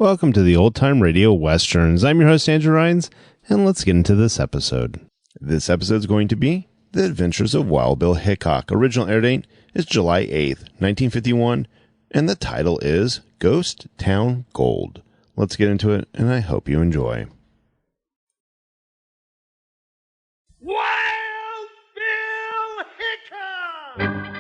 Welcome to the Old Time Radio Westerns. I'm your host, Andrew Rhines, and let's get into this episode. This episode is going to be The Adventures of Wild Bill Hickok. Original air date is July 8th, 1951, and the title is Ghost Town Gold. Let's get into it, and I hope you enjoy. Wild Bill Hickok!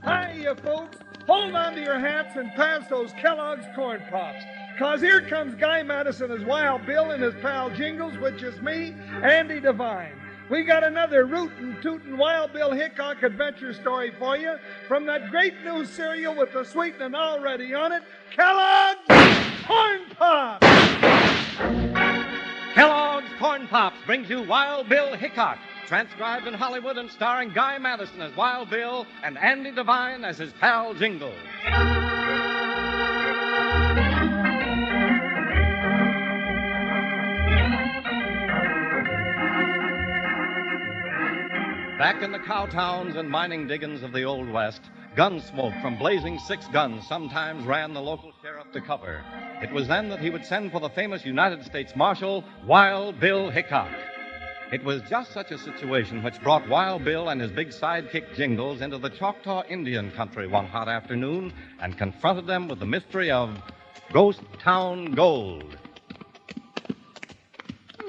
Hiya, folks. Hold on to your hats and pass those Kellogg's Corn Pops. 'Cause here comes Guy Madison as Wild Bill and his pal Jingles, which is me, Andy Devine. We got another rootin' tootin' Wild Bill Hickok adventure story for you from that great new cereal with the sweetening already on it, Kellogg's Corn Pops! Kellogg's Corn Pops brings you Wild Bill Hickok, transcribed in Hollywood and starring Guy Madison as Wild Bill and Andy Devine as his pal Jingles. Back in the cow towns and mining diggings of the Old West, gun smoke from blazing six guns sometimes ran the local sheriff to cover. It was then that he would send for the famous United States Marshal, Wild Bill Hickok. It was just such a situation which brought Wild Bill and his big sidekick Jingles into the Choctaw Indian country one hot afternoon and confronted them with the mystery of Ghost Town Gold.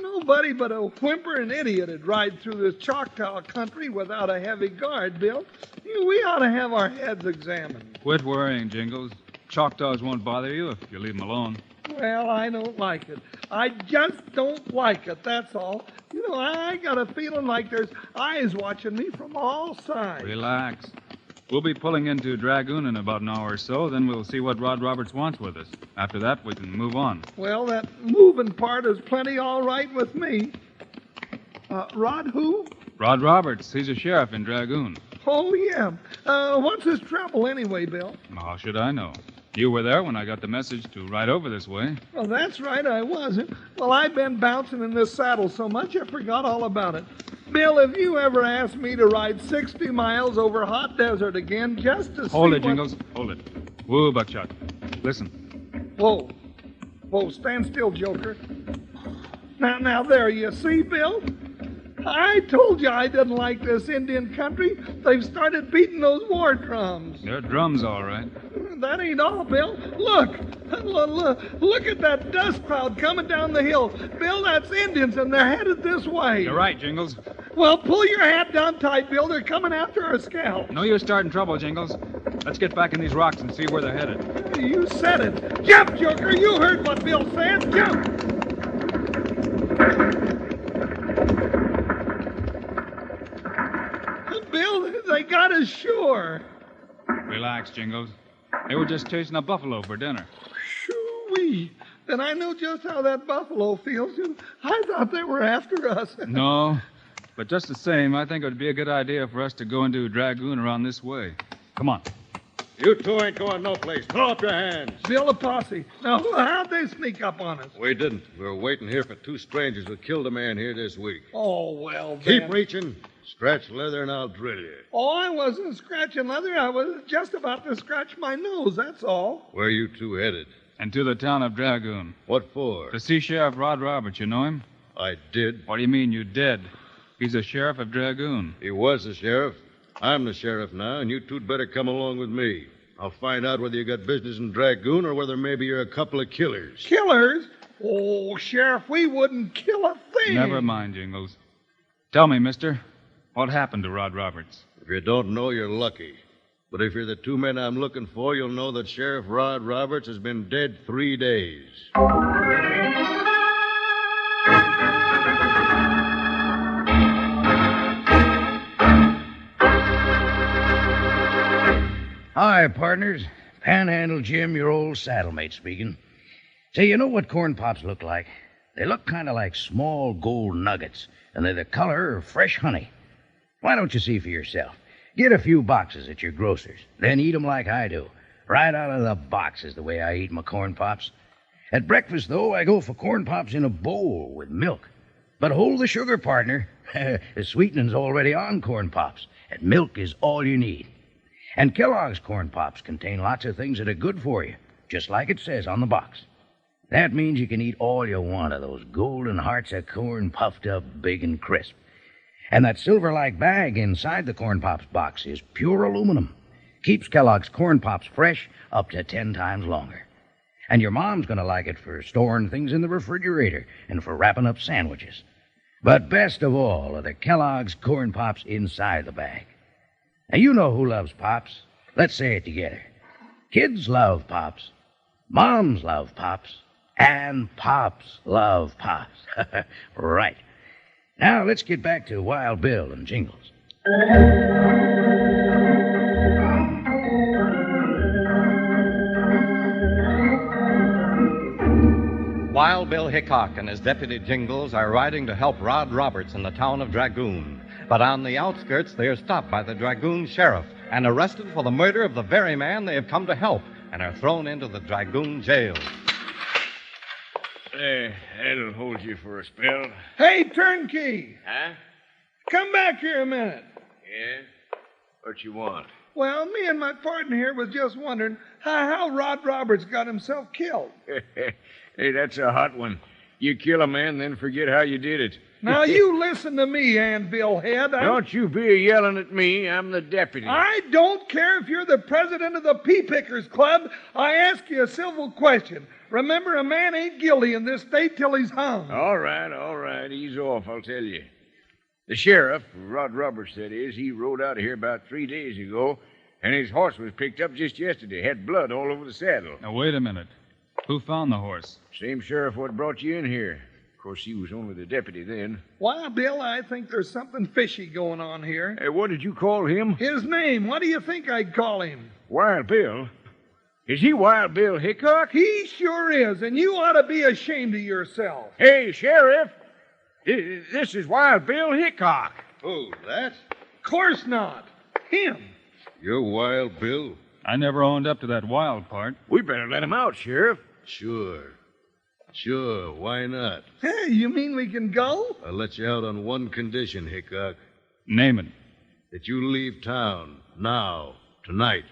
Nobody but a whimpering idiot would ride through this Choctaw country without a heavy guard, Bill. We ought to have our heads examined. Quit worrying, Jingles. Choctaws won't bother you if you leave them alone. Well, I don't like it. I just don't like it, that's all. I got a feeling like there's eyes watching me from all sides. Relax. We'll be pulling into Dragoon in about an hour or so, then we'll see what Rod Roberts wants with us. After that, we can move on. Well, that moving part is plenty all right with me. Rod who? Rod Roberts. He's a sheriff in Dragoon. Oh, yeah. What's his trouble anyway, Bill? How should I know? You were there when I got the message to ride over this way. Well, that's right, I was. Well, I've been bouncing in this saddle so much I forgot all about it. Bill, have you ever asked me to ride 60 miles over hot desert again just to see Hold it, Jingles. Hold it. Whoa, Buckshot. Listen. Whoa. Whoa, stand still, Joker. Now, there, you see, Bill? I told you I didn't like this Indian country. They've started beating those war drums. They're drums, all right. That ain't all, Bill. Look at that dust cloud coming down the hill. Bill, that's Indians, and they're headed this way. You're right, Jingles. Well, pull your hat down tight, Bill. They're coming after our scalp. No use starting trouble, Jingles. Let's get back in these rocks and see where they're headed. You said it. Jump, Joker. You heard what Bill said. Jump. Bill, they got us sure. Relax, Jingles. They were just chasing a buffalo for dinner. Shoo-wee. Then I know just how that buffalo feels. I thought they were after us. No, but just the same, I think it would be a good idea for us to go into Dragoon around this way. Come on. You two ain't going no place. Throw up your hands. Bill, a posse. Now, how'd they sneak up on us? We didn't. We were waiting here for two strangers who killed a man here this week. Oh, well, Keep then. reaching. Scratch leather and I'll drill you. Oh, I wasn't scratching leather. I was just about to scratch my nose, that's all. Where you two headed? And to the town of Dragoon. What for? To see Sheriff Rod Roberts. You know him? I did. What do you mean you did? He's a sheriff of Dragoon. He was the sheriff. I'm the sheriff now, and you two'd better come along with me. I'll find out whether you got business in Dragoon or whether maybe you're a couple of killers. Killers? Oh, Sheriff, we wouldn't kill a thing. Never mind, Jingles. Tell me, mister, what happened to Rod Roberts? If you don't know, you're lucky. But if you're the two men I'm looking for, you'll know that Sheriff Rod Roberts has been dead 3 days. Hi, partners. Panhandle Jim, your old saddlemate speaking. Say, you know what corn pops look like? They look kind of like small gold nuggets, and they're the color of fresh honey. Why don't you see for yourself? Get a few boxes at your grocer's, then eat 'em like I do. Right out of the box is the way I eat my corn pops. At breakfast, though, I go for corn pops in a bowl with milk. But hold the sugar, partner. The sweetening's already on Corn Pops, and milk is all you need. And Kellogg's Corn Pops contain lots of things that are good for you, just like it says on the box. That means you can eat all you want of those golden hearts of corn puffed up big and crisp. And that silver-like bag inside the Corn Pops box is pure aluminum. Keeps Kellogg's Corn Pops fresh up to 10 times longer. And your mom's going to like it for storing things in the refrigerator and for wrapping up sandwiches. But best of all are the Kellogg's Corn Pops inside the bag. Now, you know who loves Pops. Let's say it together. Kids love Pops. Moms love Pops. And Pops love Pops. Right. Now, let's get back to Wild Bill and Jingles. Wild Bill Hickok and his deputy Jingles are riding to help Rod Roberts in the town of Dragoon. But on the outskirts, they are stopped by the Dragoon sheriff and arrested for the murder of the very man they have come to help and are thrown into the Dragoon jail. That'll hold you for a spell. Hey, turnkey, Huh? come back here a minute. Yeah? What you want? Well, me and my partner here was just wondering how Rod Roberts got himself killed. Hey, that's a hot one. You kill a man, then forget how you did it. Now, you listen to me, Anvil Head. Don't you be yelling at me. I'm the deputy. I don't care if you're the president of the Pea Pickers Club. I ask you a civil question. Remember, a man ain't guilty in this state till he's hung. All right. Ease off, I'll tell you. The sheriff, Rod Roberts, that is, he rode out of here about 3 days ago, and his horse was picked up just yesterday. Had blood all over the saddle. Now, wait a minute. Who found the horse? Same sheriff what brought you in here. Of course, he was only the deputy then. Why, Bill, I think there's something fishy going on here. Hey, what did you call him? His name, what do you think I'd call him? Wild Bill? Is he Wild Bill Hickok? He sure is, and you ought to be ashamed of yourself. Hey, Sheriff, this is Wild Bill Hickok. Oh, that? Course not. Him. You're Wild Bill? I never owned up to that wild part. We better let him out, Sheriff. Sure, why not? Hey, you mean we can go? I'll let you out on one condition, Hickok. Name it. That you leave town now, tonight.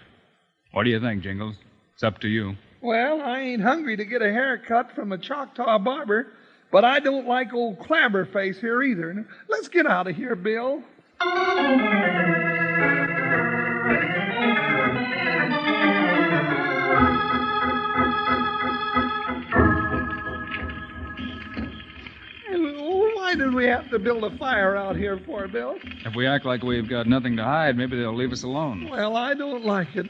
What do you think, Jingles? It's up to you. Well, I ain't hungry to get a haircut from a Choctaw barber, but I don't like old Clabberface here either. Let's get out of here, Bill. Why did we have to build a fire out here for, Bill? If we act like we've got nothing to hide, maybe they'll leave us alone. Well, I don't like it.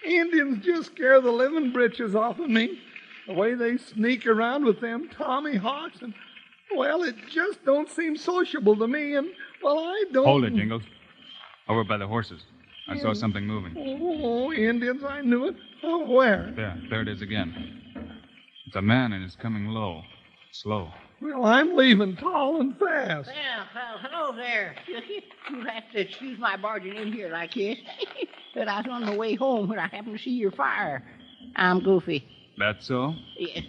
Indians just scare the living britches off of me. The way they sneak around with them Tommy Hawks and, well, it just don't seem sociable to me, and, well, I don't... Hold it, Jingles. Over by the horses. I saw something moving. Oh, Indians, I knew it. Oh, where? There it is again. It's a man, and it's coming low. Slow. Well, I'm leaving tall and fast. Well, hello there. You'll have to excuse my barging in here like this. But I was on the way home when I happened to see your fire. I'm Goofy. That's so?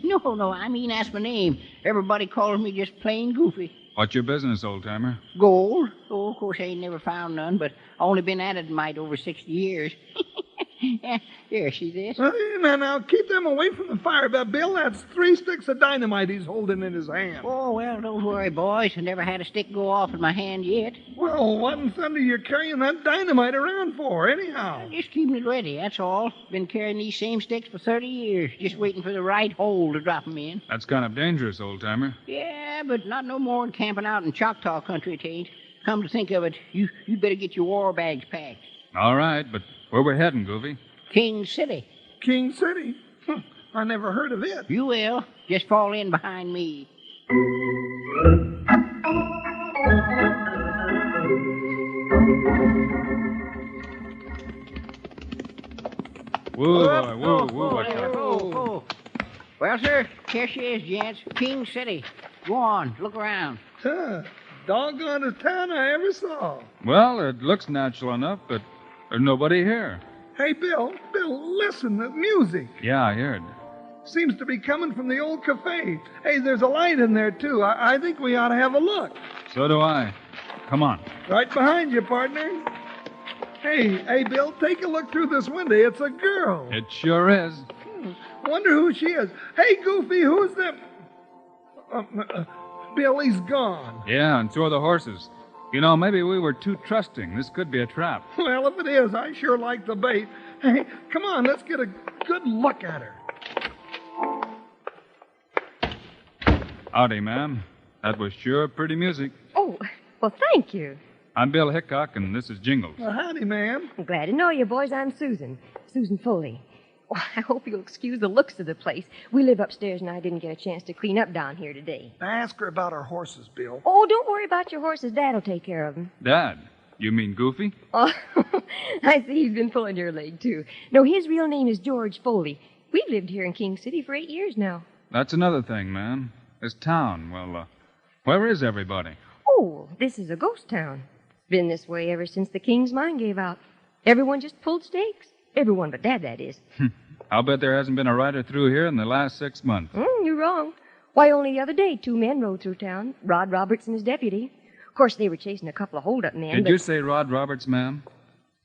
No, I mean that's my name. Everybody calls me just plain Goofy. What's your business, old-timer? Gold? Oh, of course, I ain't never found none, but I only been at it mite over 60 years. Here, see this? Now, keep them away from the fire. But, Bill, that's 3 sticks of dynamite he's holding in his hand. Oh, well, don't worry, boys. I never had a stick go off in my hand yet. Well, what in thunder you carrying that dynamite around for, anyhow? Just keeping it ready, that's all. Been carrying these same sticks for 30 years, just waiting for the right hole to drop 'em in. That's kind of dangerous, old-timer. Yeah, but not no more than camping out in Choctaw country, it ain't. Come to think of it, you'd better get your war bags packed. All right, but where we're heading, Goofy? King City. King City? I never heard of it. You will. Just fall in behind me. Whoa, boy, whoa, watch out. Whoa. Well, sir, here she is, gents. King City. Go on, look around. Doggonest town I ever saw. Well, it looks natural enough, but there's nobody here. Hey, Bill, listen, the music. Yeah, I heard. Seems to be coming from the old cafe. Hey, there's a light in there, too. I think we ought to have a look. So do I. Come on. Right behind you, partner. Hey, Bill, take a look through this window. It's a girl. It sure is. Wonder who she is. Hey, Goofy, who's them? Billy's gone. Yeah, and so are the horses. You know, maybe we were too trusting. This could be a trap. Well, if it is, I sure like the bait. Hey, come on, let's get a good look at her. Howdy, ma'am. That was sure pretty music. Oh, well, thank you. I'm Bill Hickok, and this is Jingles. Well, howdy, ma'am. I'm glad to know you, boys. I'm Susan Foley. Oh, I hope you'll excuse the looks of the place. We live upstairs, and I didn't get a chance to clean up down here today. Ask her about our horses, Bill. Oh, don't worry about your horses. Dad'll take care of them. Dad? You mean Goofy? Oh, I see he's been pulling your leg, too. No, his real name is George Foley. We've lived here in King City for 8 years now. That's another thing, ma'am. This town, well, where is everybody? Oh, this is a ghost town. It's been this way ever since the King's mine gave out. Everyone just pulled stakes. Everyone but Dad, that is. I'll bet there hasn't been a rider through here in the last 6 months. You're wrong. Why, only the other day, 2 men rode through town, Rod Roberts and his deputy. Of course, they were chasing a couple of hold-up men, Did you say Rod Roberts, ma'am?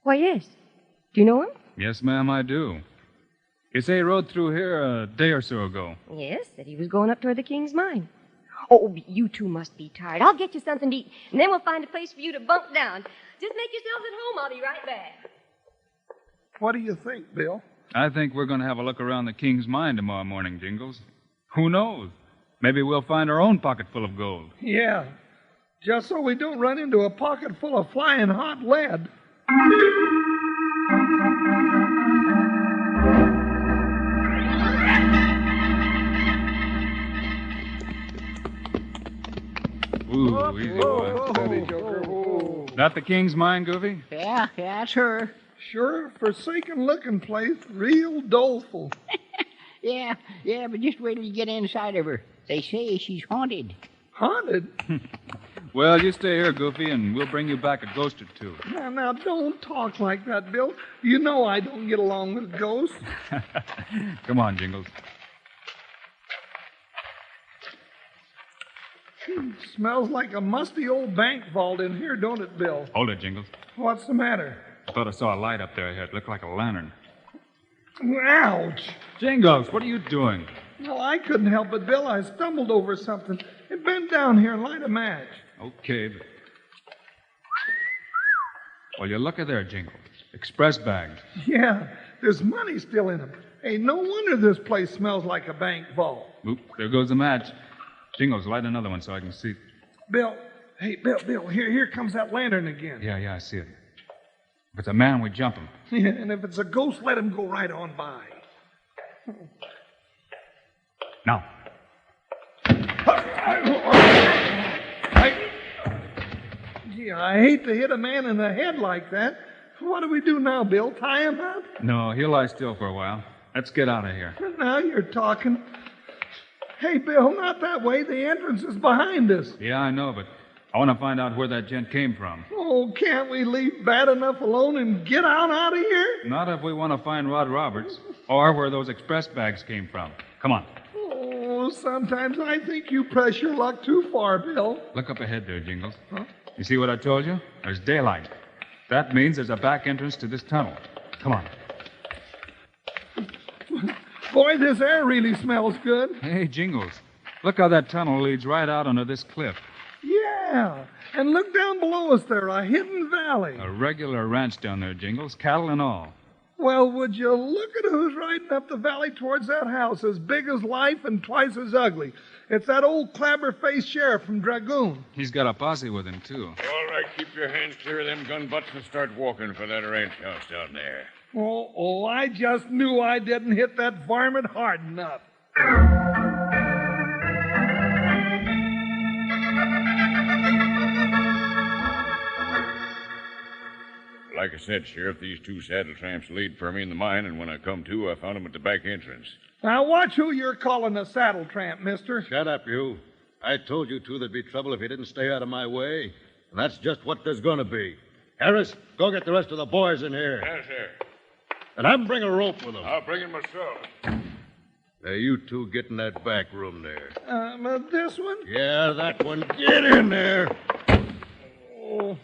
Why, yes. Do you know him? Yes, ma'am, I do. You say he rode through here a day or so ago. Yes, said he was going up toward the King's mine. Oh, you two must be tired. I'll get you something to eat, and then we'll find a place for you to bunk down. Just make yourselves at home. I'll be right back. What do you think, Bill? I think we're going to have a look around the King's mine tomorrow morning, Jingles. Who knows? Maybe we'll find our own pocket full of gold. Yeah, just so we don't run into a pocket full of flying hot lead. Ooh, easy, boy. Steady, Joker. Whoa. That the King's mine, Goofy? Yeah, it's her. Sure, forsaken looking place, real doleful. Yeah, but just wait till you get inside of her. They say she's haunted. Haunted? Well, you stay here, Goofy, and we'll bring you back a ghost or two. Now, don't talk like that, Bill. You know I don't get along with ghosts. Come on, Jingles. Smells like a musty old bank vault in here, don't it, Bill? Hold it, Jingles. What's the matter? I thought I saw a light up there ahead. It looked like a lantern. Ouch! Jingles, what are you doing? No, I couldn't help it, Bill. I stumbled over something. It bent down here and light a match. Okay, but... Well, you look at there, Jingles. Express bags. Yeah, there's money still in them. Hey, no wonder this place smells like a bank vault. Oop, there goes the match. Jingles, light another one so I can see. Bill, here comes that lantern again. Yeah, I see it. If it's a man, we jump him. Yeah, and if it's a ghost, let him go right on by. Now. Gee, I hate to hit a man in the head like that. What do we do now, Bill? Tie him up? No, he'll lie still for a while. Let's get out of here. Now you're talking. Hey, Bill, not that way. The entrance is behind us. Yeah, I know, but I want to find out where that gent came from. Oh, can't we leave bad enough alone and get out of here? Not if we want to find Rod Roberts or where those express bags came from. Come on. Oh, sometimes I think you press your luck too far, Bill. Look up ahead there, Jingles. Huh? You see what I told you? There's daylight. That means there's a back entrance to this tunnel. Come on. Boy, this air really smells good. Hey, Jingles. Look how that tunnel leads right out onto this cliff. Yeah, and look down below us there, a hidden valley. A regular ranch down there, Jingles, cattle and all. Well, would you look at who's riding up the valley towards that house, as big as life and twice as ugly. It's that old clabber-faced sheriff from Dragoon. He's got a posse with him, too. All right, keep your hands clear of them gun butts and start walking for that ranch house down there. Oh, I just knew I didn't hit that varmint hard enough. Like I said, Sheriff, these 2 saddle tramps laid for me in the mine, and when I come to, I found them at the back entrance. Now, watch who you're calling a saddle tramp, mister. Shut up, you. I told you two there'd be trouble if you didn't stay out of my way. And that's just what there's going to be. Harris, go get the rest of the boys in here. Yes, sir. And have them bring a rope with them. I'll bring it myself. Now, you two get in that back room there. This one? Yeah, that one. Get in there. Oh.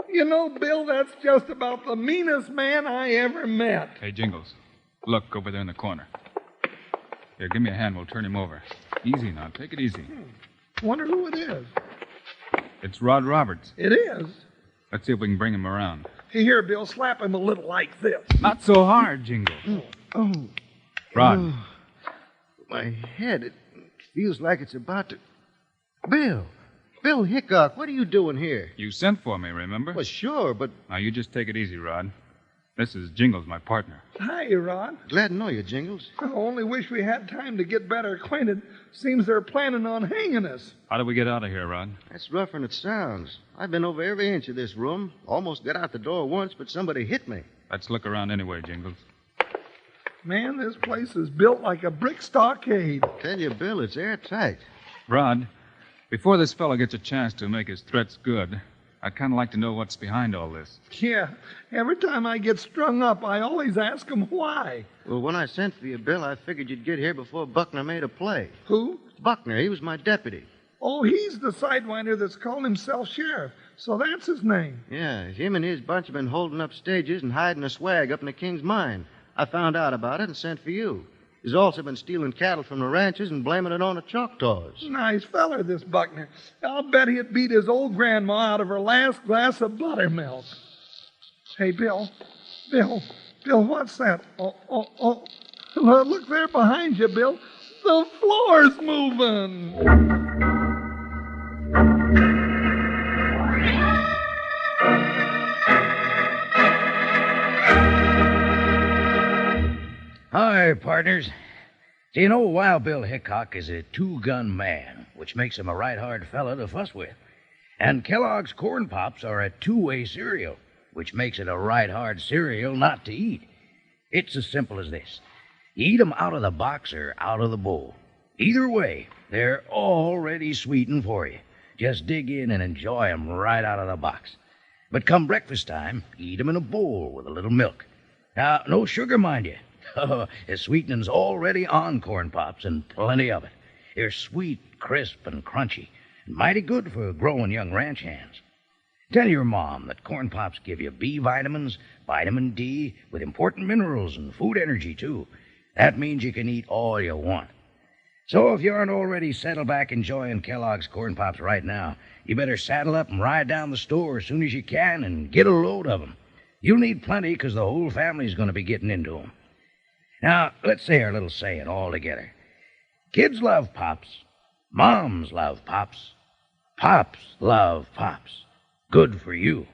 You know, Bill, that's just about the meanest man I ever met. Hey, Jingles. Look over there in the corner. Here, give me a hand. We'll turn him over. Easy now. Take it easy. Wonder who it is. It's Rod Roberts. It is? Let's see if we can bring him around. Hey, here, Bill, slap him a little like this. Not so hard, Jingles. Oh. Rod. My head, it feels like it's about to... Bill Hickok, what are you doing here? You sent for me, remember? Well, sure, but... Now, you just take it easy, Rod. This is Jingles, my partner. Hi, Rod. Glad to know you, Jingles. I only wish we had time to get better acquainted. Seems they're planning on hanging us. How do we get out of here, Rod? That's rougher than it sounds. I've been over every inch of this room. Almost got out the door once, but somebody hit me. Let's look around anyway, Jingles. Man, this place is built like a brick stockade. Tell you, Bill, it's airtight. Rod, before this fellow gets a chance to make his threats good, I'd kind of like to know what's behind all this. Yeah, every time I get strung up, I always ask him why. Well, when I sent for you, Bill, I figured you'd get here before Buckner made a play. Who? Buckner, he was my deputy. Oh, he's the sidewinder that's calling himself sheriff. So that's his name. Yeah, him and his bunch have been holding up stages and hiding a swag up in the King's mine. I found out about it and sent for you. He's also been stealing cattle from the ranches and blaming it on the Choctaws. Nice feller, this Buckner. I'll bet he'd beat his old grandma out of her last glass of buttermilk. Hey, Bill, what's that? Oh, look there behind you, Bill. The floor's moving. Hi, partners. So you know, Wild Bill Hickok is a two-gun man, which makes him a right hard fella to fuss with. And Kellogg's Corn Pops are a two-way cereal, which makes it a right hard cereal not to eat. It's as simple as this. You eat 'em out of the box or out of the bowl. Either way, they're already sweetened for you. Just dig in and enjoy 'em right out of the box. But come breakfast time, eat 'em in a bowl with a little milk. Now, no sugar, mind you. The sweetening's already on Corn Pops, and plenty of it. They're sweet, crisp, and crunchy, and mighty good for growing young ranch hands. Tell your mom that Corn Pops give you B vitamins, vitamin D, with important minerals and food energy, too. That means you can eat all you want. So if you aren't already settled back enjoying Kellogg's Corn Pops right now, you better saddle up and ride down the store as soon as you can and get a load of 'em. You'll need plenty because the whole family's going to be getting into 'em. Now, let's say our little saying all together. Kids love Pops. Moms love Pops. Pops love Pops. Good for you.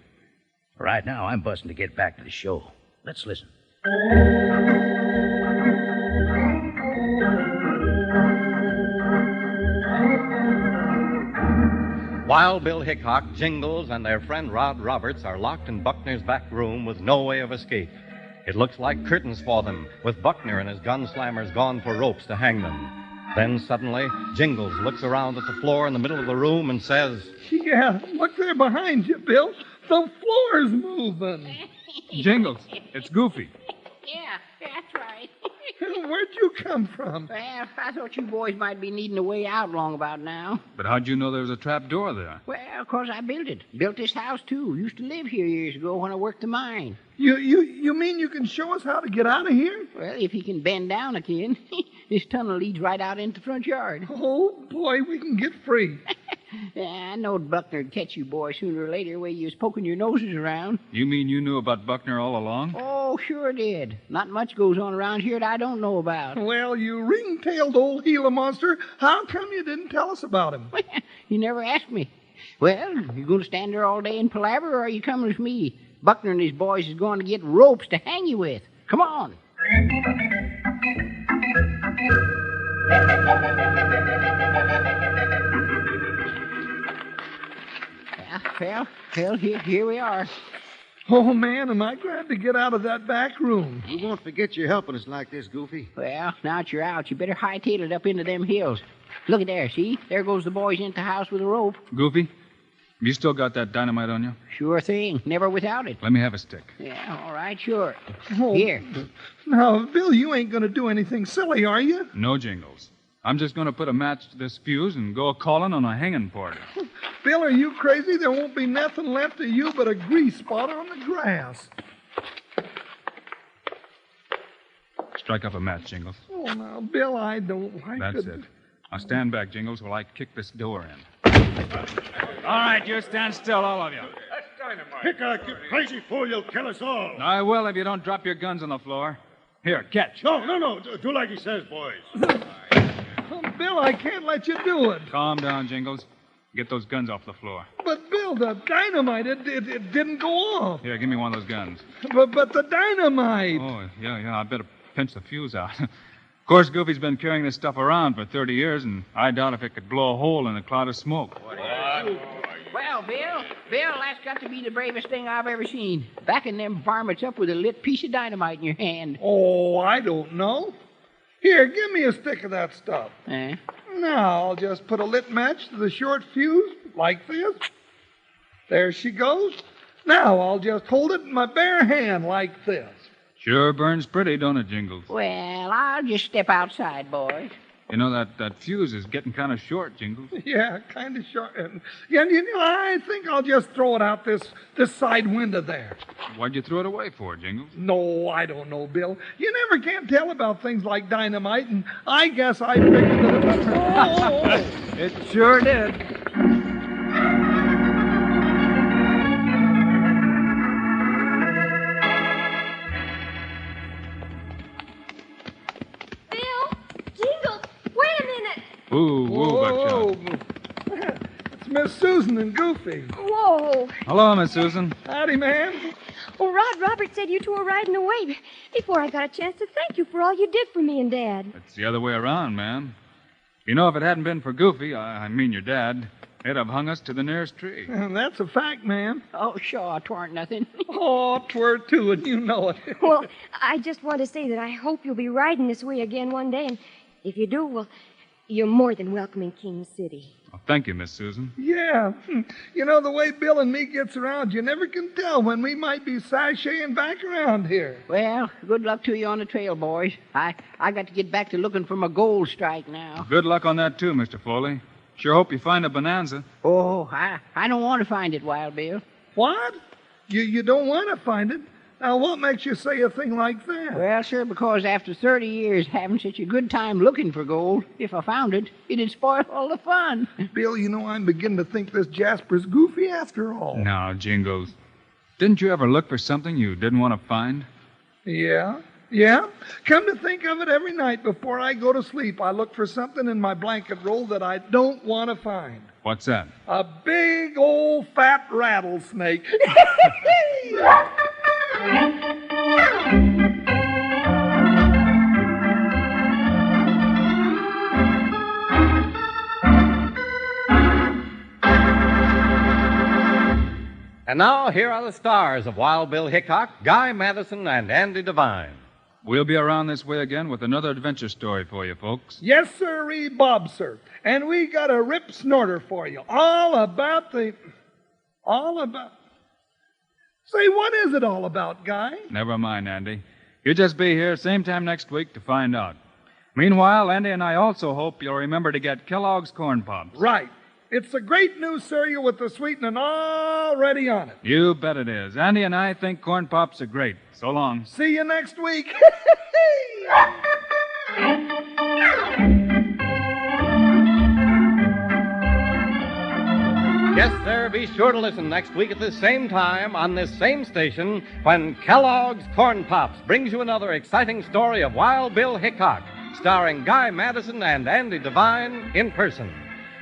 Right now, I'm busting to get back to the show. Let's listen. Wild Bill Hickok, Jingles, and their friend Rod Roberts are locked in Buckner's back room with no way of escape. It looks like curtains for them, with Buckner and his gunslammers gone for ropes to hang them. Then suddenly, Jingles looks around at the floor in the middle of the room and says, Yeah, look there behind you, Bill. The floor's moving. Jingles, it's Goofy. Yeah, that's right. Where'd you come from? Well, I thought you boys might be needing a way out long about now. But how'd you know there was a trap door there? Well, of course I built it. Built this house, too. Used to live here years ago when I worked the mine. You mean you can show us how to get out of here? Well, if you can bend down again. This tunnel leads right out into the front yard. Oh, boy, we can get free. I knowed Buckner'd catch you boys sooner or later while you was poking your noses around. You mean you knew about Buckner all along? Oh, sure did. Not much goes on around here that I don't know about. Well, you ring-tailed old Gila monster, how come you didn't tell us about him? You never asked me. Well, you going to stand there all day and palaver, or are you coming with me? Buckner and his boys is going to get ropes to hang you with. Come on. Well, here we are. Oh, man, am I glad to get out of that back room. We won't forget you helping us like this, Goofy. Well, now that you're out, you better hightail it up into them hills. Look at there, see? There goes the boys into the house with a rope. Goofy, You still got that dynamite on you? Sure thing. Never without it. Let me have a stick. Yeah, all right, sure. Oh, Here. Now, Bill, you ain't going to do anything silly, are you? No jingles. I'm just going to put a match to this fuse and go a-calling on a hanging party. Bill, are you crazy? There won't be nothing left of you but a grease spot on the grass. Strike up a match, Jingles. Oh, now, Bill, I don't like That's it. it. Now stand back, Jingles, while I kick this door in. All right, you stand still, all of you. That's dynamite. Hickok, you crazy fool, you'll kill us all. I will if you don't drop your guns on the floor. Here, catch. No. Do like he says, boys. Oh, Bill, I can't let you do it. Calm down, Jingles. Get those guns off the floor. But, Bill, the dynamite, it didn't go off. Here, give me one of those guns. But the dynamite. Oh, yeah, I better pinch the fuse out. Of course, Goofy's been carrying this stuff around for 30 years, and I doubt if it could blow a hole in a cloud of smoke. Well, Bill, that's got to be the bravest thing I've ever seen. Backing them varmints up with a lit piece of dynamite in your hand. Oh, I don't know. Here, give me a stick of that stuff. Eh? Now, I'll just put a lit match to the short fuse, like this. There she goes. Now, I'll just hold it in my bare hand, like this. Sure burns pretty, don't it, Jingles? Well, I'll just step outside, boys. You know, that fuse is getting kind of short, Jingles. Yeah, kind of short. And I think I'll just throw it out this side window there. Why'd you throw it away for, Jingles? No, I don't know, Bill. You never can tell about things like dynamite, and I guess I figured that it was... Oh. It sure did. Ooh, Whoa. Buckshot. It's Miss Susan and Goofy. Whoa. Hello, Miss Susan. Howdy, ma'am. Well, Rod Roberts said you two were riding away before I got a chance to thank you for all you did for me and Dad. It's the other way around, ma'am. You know, if it hadn't been for Goofy, I mean your dad, they'd have hung us to the nearest tree. That's a fact, ma'am. Oh, sure, 'twarn't nothing. Oh, 'twere too, and you know it. Well, I just want to say that I hope you'll be riding this way again one day, and if you do, well, you're more than welcome in King City. Oh, thank you, Miss Susan. Yeah. You know, the way Bill and me gets around, you never can tell when we might be sashaying back around here. Well, good luck to you on the trail, boys. I got to get back to looking for my gold strike now. Good luck on that, too, Mr. Foley. Sure hope you find a bonanza. Oh, I don't want to find it, Wild Bill. What? You don't want to find it? Now, what makes you say a thing like that? Well, sir, because after 30 years having such a good time looking for gold, if I found it, it'd spoil all the fun. Bill, you know, I'm beginning to think this Jasper's goofy after all. Now, Jingles, didn't you ever look for something you didn't want to find? Yeah. Come to think of it, every night before I go to sleep, I look for something in my blanket roll that I don't want to find. What's that? A big old fat rattlesnake. And now, here are the stars of Wild Bill Hickok, Guy Madison, and Andy Devine. We'll be around this way again with another adventure story for you, folks. Yes, sirree, Bob, sir. And we got a rip snorter for you. All about... Say, what is it all about, Guy? Never mind, Andy. You just be here same time next week to find out. Meanwhile, Andy and I also hope you'll remember to get Kellogg's Corn Pops. Right. It's a great new cereal with the sweetening already on it. You bet it is. Andy and I think Corn Pops are great. So long. See you next week. Yes, sir, be sure to listen next week at this same time on this same station when Kellogg's Corn Pops brings you another exciting story of Wild Bill Hickok, starring Guy Madison and Andy Devine in person.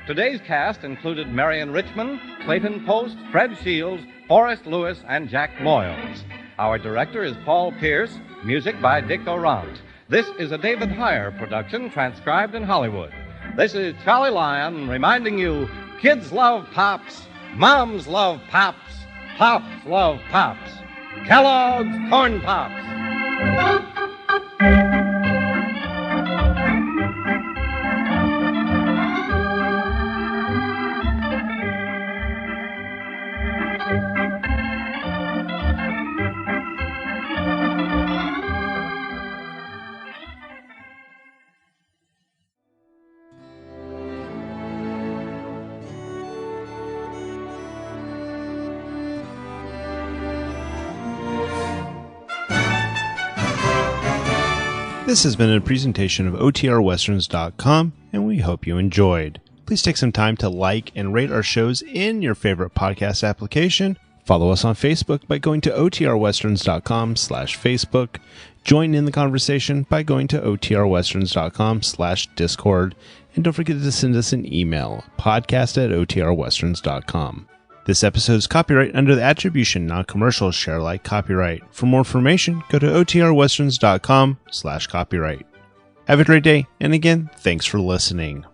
Today's cast included Marion Richmond, Clayton Post, Fred Shields, Forrest Lewis, and Jack Moyles. Our director is Paul Pierce, music by Dick Orant. This is a David Heyer production transcribed in Hollywood. This is Charlie Lyon reminding you, kids love Pops, moms love Pops, Pops love Pops. Kellogg's Corn Pops. This has been a presentation of OTRWesterns.com, and we hope you enjoyed. Please take some time to like and rate our shows in your favorite podcast application. Follow us on Facebook by going to OTRWesterns.com/Facebook. Join in the conversation by going to OTRWesterns.com/Discord. And don't forget to send us an email, podcast@OTRWesterns.com. This episode is copyright under the Attribution Non-Commercial Share Alike copyright. For more information, go to OTRWesterns.com/copyright. Have a great day, and again, thanks for listening.